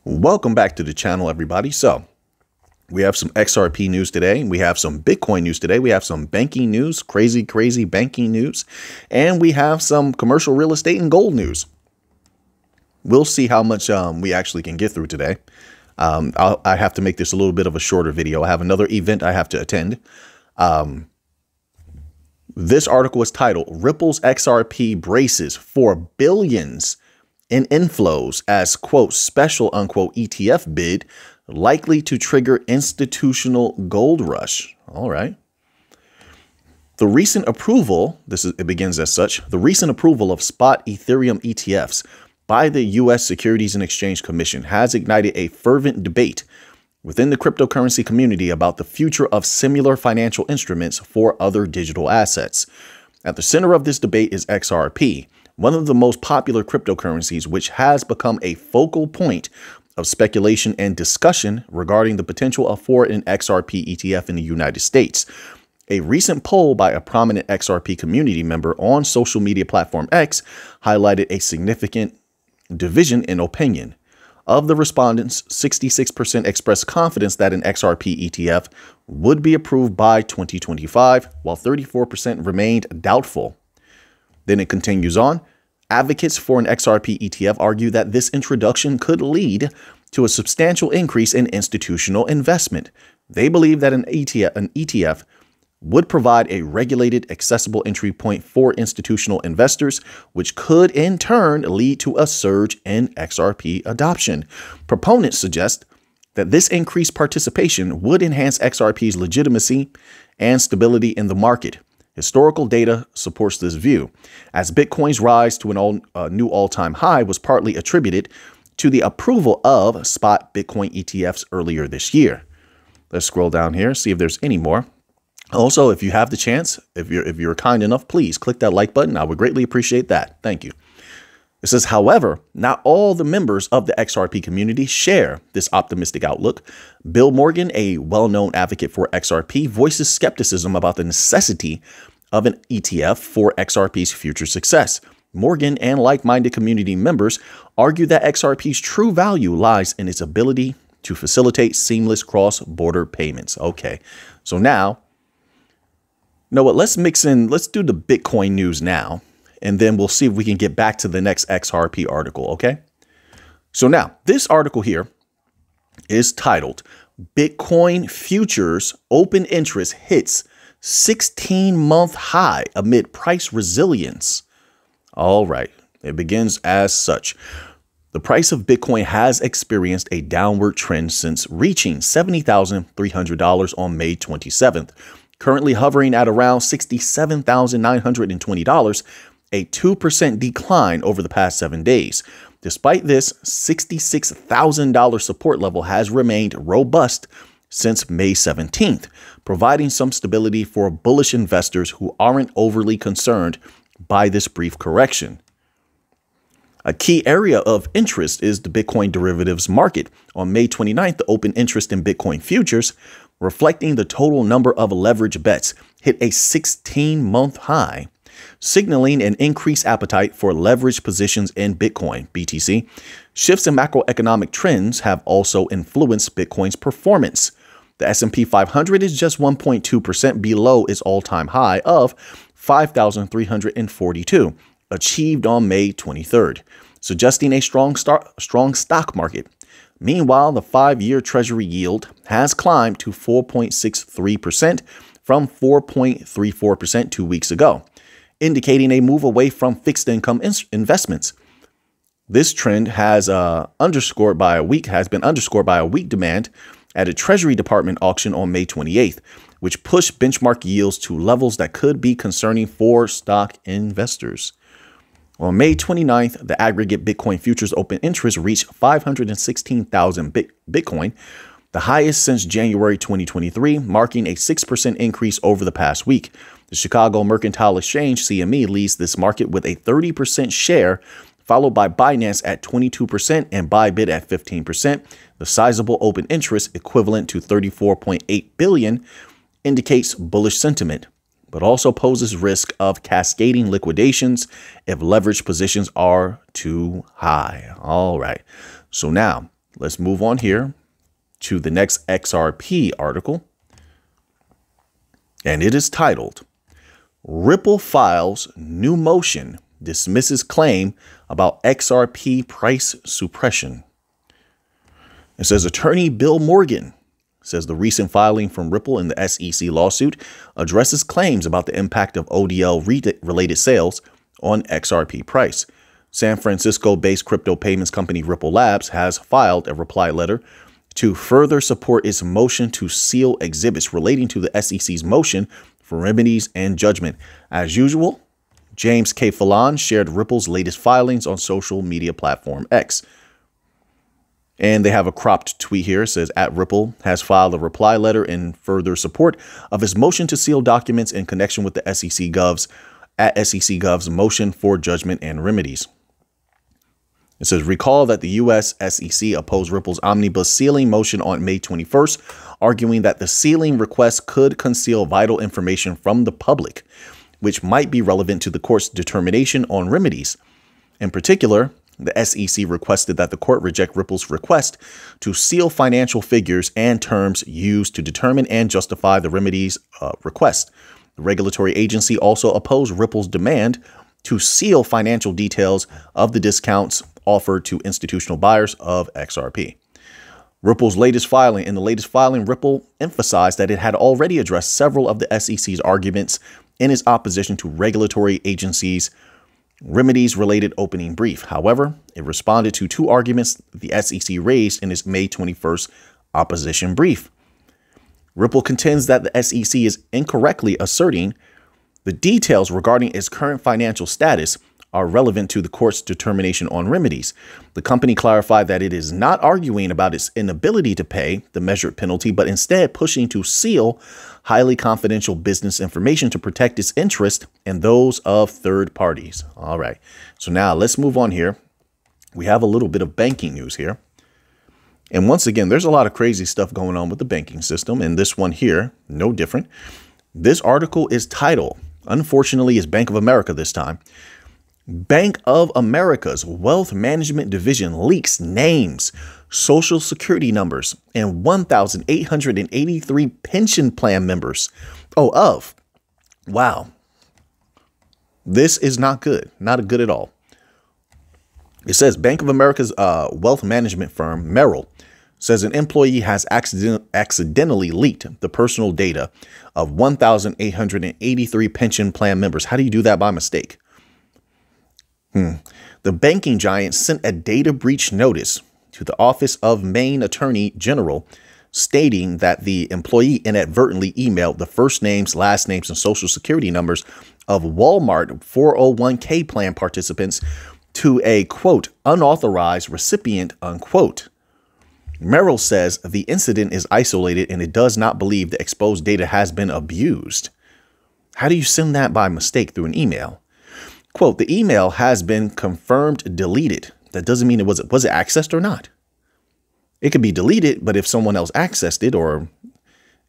Welcome back to the channel, everybody. So we have some XRP news today. We have some Bitcoin news today. We have some banking news, crazy banking news, and we have some commercial real estate and gold news. We'll see how much we actually can get through today. I have to make this a little bit of a shorter video. I have another event I have to attend. This article is titled "Ripple's XRP braces for billions in inflows as, quote, special, unquote, ETF bid likely to trigger institutional gold rush." All right. The recent approval, it begins as such, the recent approval of spot Ethereum ETFs by the U.S. Securities and Exchange Commission has ignited a fervent debate within the cryptocurrency community about the future of similar financial instruments for other digital assets. At the center of this debate is XRP, one of the most popular cryptocurrencies, which has become a focal point of speculation and discussion regarding the potential for an XRP ETF in the United States. A recent poll by a prominent XRP community member on social media platform X highlighted a significant division in opinion. Of the respondents, 66% expressed confidence that an XRP ETF would be approved by 2025, while 34% remained doubtful. Then it continues on. Advocates for an XRP ETF argue that this introduction could lead to a substantial increase in institutional investment. They believe that an ETF would provide a regulated, accessible entry point for institutional investors, which could in turn lead to a surge in XRP adoption. Proponents suggest that this increased participation would enhance XRP's legitimacy and stability in the market. Historical data supports this view, as Bitcoin's rise to a new all-time high was partly attributed to the approval of spot Bitcoin ETFs earlier this year. Let's scroll down here, see if there's any more. Also, if you have the chance, if you're kind enough, please click that like button. I would greatly appreciate that. Thank you. It says, however, not all the members of the XRP community share this optimistic outlook. Bill Morgan, a well-known advocate for XRP, voices skepticism about the necessity of an ETF for XRP's future success. Morgan and like-minded community members argue that XRP's true value lies in its ability to facilitate seamless cross-border payments. Okay, so now, you know what, let's do the Bitcoin news now, and then we'll see if we can get back to the next XRP article, okay? So now, this article here is titled, "Bitcoin Futures Open Interest Hits 16-Month High Amid Price Resilience." All right, it begins as such. The price of Bitcoin has experienced a downward trend since reaching $70,300 on May 27th. Currently hovering at around $67,920, a 2% decline over the past 7 days. Despite this, $66,000 support level has remained robust since May 17th, providing some stability for bullish investors who aren't overly concerned by this brief correction. A key area of interest is the Bitcoin derivatives market. On May 29th, the open interest in Bitcoin futures, reflecting the total number of leverage bets, hit a 16-month high, signaling an increased appetite for leverage positions in Bitcoin, BTC. Shifts in macroeconomic trends have also influenced Bitcoin's performance. The S&P 500 is just 1.2% below its all-time high of 5,342, achieved on May 23rd, suggesting a strong stock market. Meanwhile, the 5-year Treasury yield has climbed to 4.63% from 4.34% 2 weeks ago, indicating a move away from fixed income investments. This trend has been underscored by a weak demand at a Treasury Department auction on May 28th, which pushed benchmark yields to levels that could be concerning for stock investors. On May 29th, the aggregate Bitcoin futures open interest reached 516,000 Bitcoin, the highest since January 2023, marking a 6% increase over the past week. The Chicago Mercantile Exchange, CME, leads this market with a 30% share, followed by Binance at 22% and Bybit at 15%. The sizable open interest, equivalent to 34.8 billion, indicates bullish sentiment, but also poses risk of cascading liquidations if leverage positions are too high. All right. So now let's move on here to the next XRP article. And it is titled, Ripple Files New Motion Dismisses Claim About XRP Price Suppression. It says attorney Bill Morgan says the recent filing from Ripple in the SEC lawsuit addresses claims about the impact of ODL-related sales on XRP price. San Francisco-based crypto payments company Ripple Labs has filed a reply letter to further support its motion to seal exhibits relating to the SEC's motion for remedies and judgment. As usual, James K. Fallon shared Ripple's latest filings on social media platform X. And they have a cropped tweet here. It says, at Ripple has filed a reply letter in further support of its motion to seal documents in connection with the SEC Gov's motion for judgment and remedies. It says, recall that the U.S. SEC opposed Ripple's omnibus sealing motion on May 21st, arguing that the sealing request could conceal vital information from the public, which might be relevant to the court's determination on remedies. In particular, the SEC requested that the court reject Ripple's request to seal financial figures and terms used to determine and justify the remedies request. The regulatory agency also opposed Ripple's demand to seal financial details of the discounts offered to institutional buyers of XRP. Ripple's latest filing. In the latest filing, Ripple emphasized that it had already addressed several of the SEC's arguments in its opposition to regulatory agencies' remedies-related opening brief. However, it responded to two arguments the SEC raised in its May 21st opposition brief. Ripple contends that the SEC is incorrectly asserting the details regarding its current financial status are relevant to the court's determination on remedies. The company clarified that it is not arguing about its inability to pay the measured penalty, but instead pushing to seal highly confidential business information to protect its interest and those of third parties. All right. So now let's move on here. We have a little bit of banking news here. And once again, there's a lot of crazy stuff going on with the banking system. And this one here, no different. This article is titled, unfortunately, it's Bank of America this time. Bank of America's Wealth Management Division leaks names, social security numbers, and 1,883 pension plan members. Wow. This is not good. Not good at all. It says Bank of America's wealth management firm, Merrill, says an employee has accidentally leaked the personal data of 1,883 pension plan members. How do you do that by mistake? The banking giant sent a data breach notice to the Office of Maine Attorney General, stating that the employee inadvertently emailed the first names, last names, and social security numbers of Walmart 401k plan participants to a, quote, unauthorized recipient, unquote. Merrill says the incident is isolated and it does not believe the exposed data has been abused. How do you send that by mistake through an email? Quote, the email has been confirmed deleted. That doesn't mean was it accessed or not. It could be deleted, but if someone else accessed it or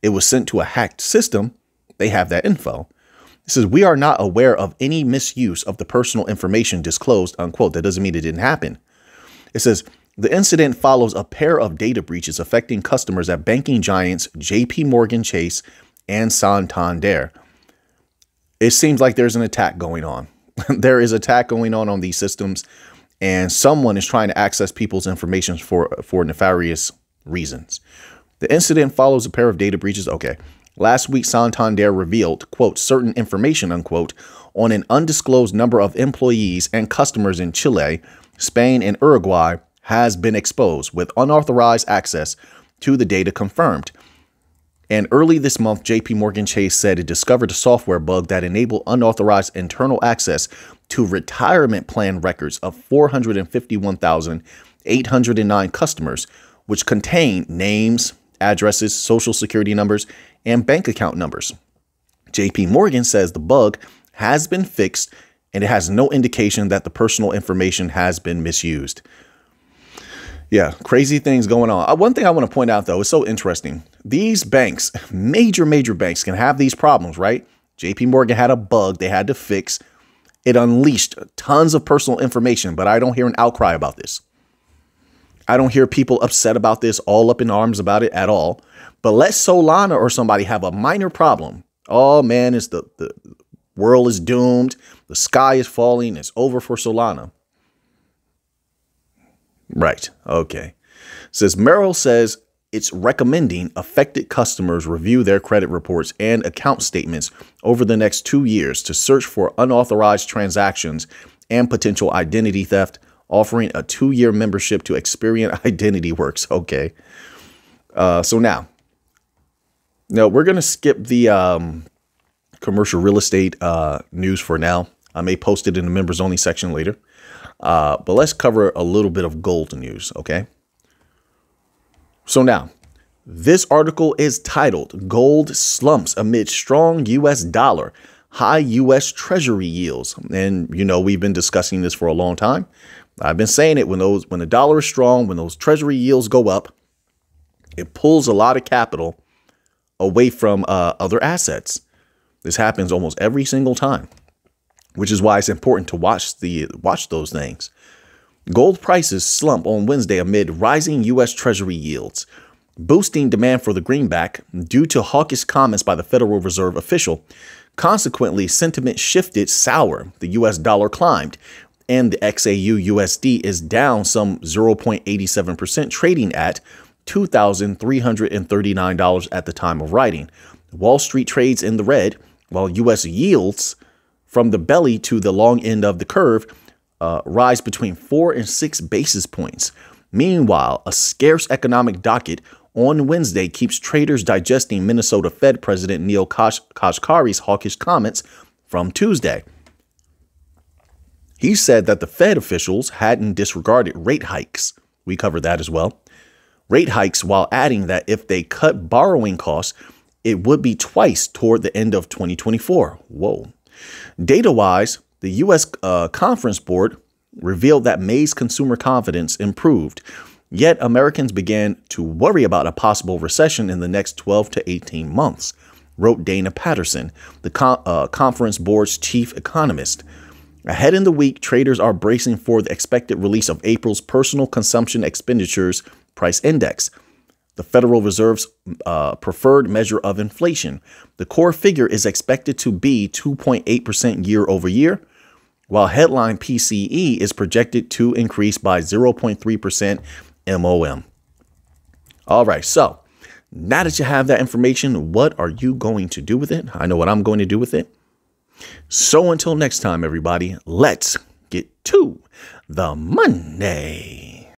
it was sent to a hacked system, they have that info. It says, we are not aware of any misuse of the personal information disclosed, unquote. That doesn't mean it didn't happen. It says, the incident follows a pair of data breaches affecting customers at banking giants JP Morgan Chase and Santander. It seems like there's an attack going on. There is attack going on these systems, and someone is trying to access people's information for nefarious reasons. The incident follows a pair of data breaches. Okay. Last week, Santander revealed, quote, certain information, unquote, on an undisclosed number of employees and customers in Chile, Spain, and Uruguay has been exposed with unauthorized access to the data confirmed. And early this month, JP Morgan Chase said it discovered a software bug that enabled unauthorized internal access to retirement plan records of 451,809 customers, which contain names, addresses, social security numbers, and bank account numbers. JP Morgan says the bug has been fixed and it has no indication that the personal information has been misused. Yeah, crazy things going on. One thing I want to point out, though, is so interesting. These banks, major banks can have these problems, right? JP Morgan had a bug they had to fix. It unleashed tons of personal information, but I don't hear an outcry about this. I don't hear people upset about this, all up in arms about it at all. But let Solana or somebody have a minor problem. Oh, man, it's the world is doomed. The sky is falling. It's over for Solana. Right. Okay. Says Merrill says it's recommending affected customers review their credit reports and account statements over the next 2 years to search for unauthorized transactions and potential identity theft, offering a 2-year membership to Experian Identity Works. Okay. So now we're going to skip the commercial real estate news for now. I may post it in the members only section later. But let's cover a little bit of gold news. Okay. So now this article is titled Gold Slumps Amid Strong U.S. Dollar, High U.S. Treasury Yields. And, you know, we've been discussing this for a long time. I've been saying it when the dollar is strong, when those treasury yields go up, it pulls a lot of capital away from other assets. This happens almost every single time, which is why it's important to watch those things. Gold prices slump on Wednesday amid rising U.S. Treasury yields, boosting demand for the greenback due to hawkish comments by the Federal Reserve official. Consequently, sentiment shifted sour. The U.S. dollar climbed, and the XAU-USD is down some 0.87%, trading at $2,339 at the time of writing. Wall Street trades in the red, while U.S. yields from the belly to the long end of the curve rise between 4 and 6 basis points. Meanwhile, a scarce economic docket on Wednesday keeps traders digesting Minnesota Fed President Neil Kashkari's hawkish comments from Tuesday. He said that the Fed officials hadn't disregarded rate hikes. We covered that as well. Rate hikes, while adding that if they cut borrowing costs, it would be twice toward the end of 2024. Whoa. Data-wise, the U.S. Conference Board revealed that May's consumer confidence improved, yet Americans began to worry about a possible recession in the next 12 to 18 months, wrote Dana Patterson, the Conference Board's chief economist. Ahead in the week, traders are bracing for the expected release of April's personal consumption expenditures price index, the Federal Reserve's preferred measure of inflation. The core figure is expected to be 2.8% year over year, while headline PCE is projected to increase by 0.3% MOM. All right, so now that you have that information, what are you going to do with it? I know what I'm going to do with it. So until next time, everybody, let's get to the Monday.